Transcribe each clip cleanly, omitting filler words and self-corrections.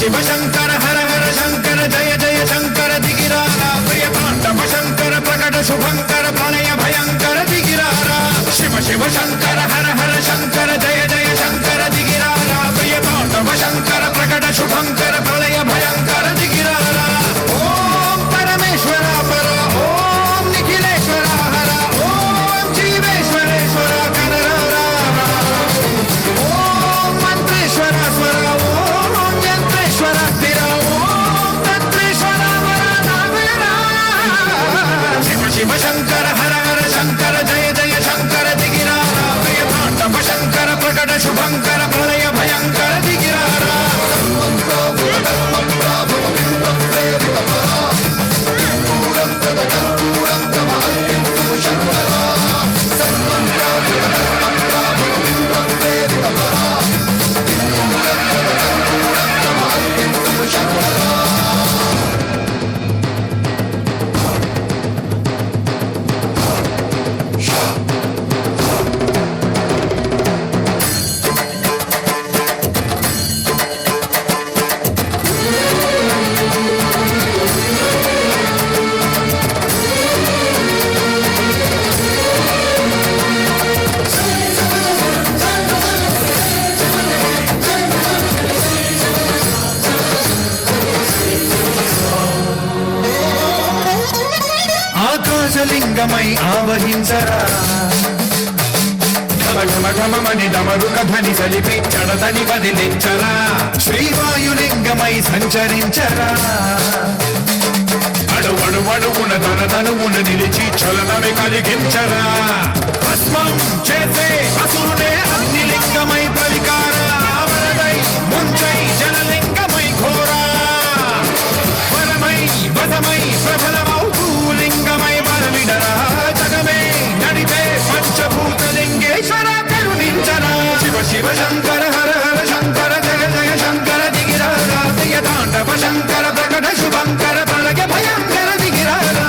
శివ శంకర హర హర శంకర జయ జయ శంకర దిగిరారా ప్రియ తాండవ శంకర ప్రకట శుభంకర ప్రళయ భయంకర దిగిరారా శివ శివ శంకర హర హర శంకర జయ జయ శంకర దిగిరారా ప్రియ తాండవ శంకర ప్రకట శుభంకర ప్రళయ భయంకర దిగిరారా ఓం పరమేశ్వర పర ఓం నిఖిలేశ్వర హర ఓం జీవేశ్వరేశ్వర కరరా ఓం మంత్రేశ్వర స్వర ఓం యంత్రేశ్వర స్థిర ఓం తంత్రేశ్వర వర నావేరా శివ శివ శంకర హర హర శంకర జయ జయ శంకర దిగిరారా ప్రియ తాండవ శంకర ప్రకట శుభంకర ప్రళయ భయంకర దిగిరారా ఆకాశలింగమై ఆవహించరా ఘమఘమఘమని డమరుక ధ్వని సలిపి చడదని వదిలించరా శ్రీవాయులింగమై సంచరించరా అడువడువడువున తనతనువున నిలిచి చలనమే కలిగించరా భస్మం చేసే అసురుడే అగ్నిలింగమై ప్రవికార వరదై ముంచై జలలింగమై ఘోరా వరమై వదమై ప్రబలమౌ లింగమై బలవిడరా జగమే నడిపే పంచభూతలింగేశ్వర కరుణించరా శివ శివ శంకర హర హర శంకర జయ జయ శంకర దిగిరారా ప్రియ తాండవ శంకర ప్రకట శుభంకర ప్రళయ భయంకర దిగిరారా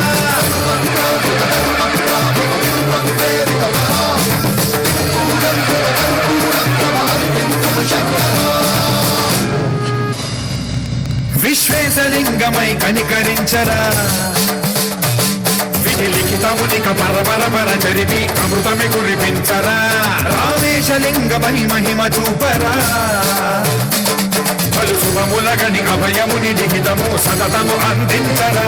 విశ్వేశలింగమై కనికరించరా లిఖితమునిక పరపర చరిపి అమృతమి కురిపించరా రామేశలింగమై మహిమ చూపరా పలు శుభములగని అభయముని లిఖితము సతతము అందించరా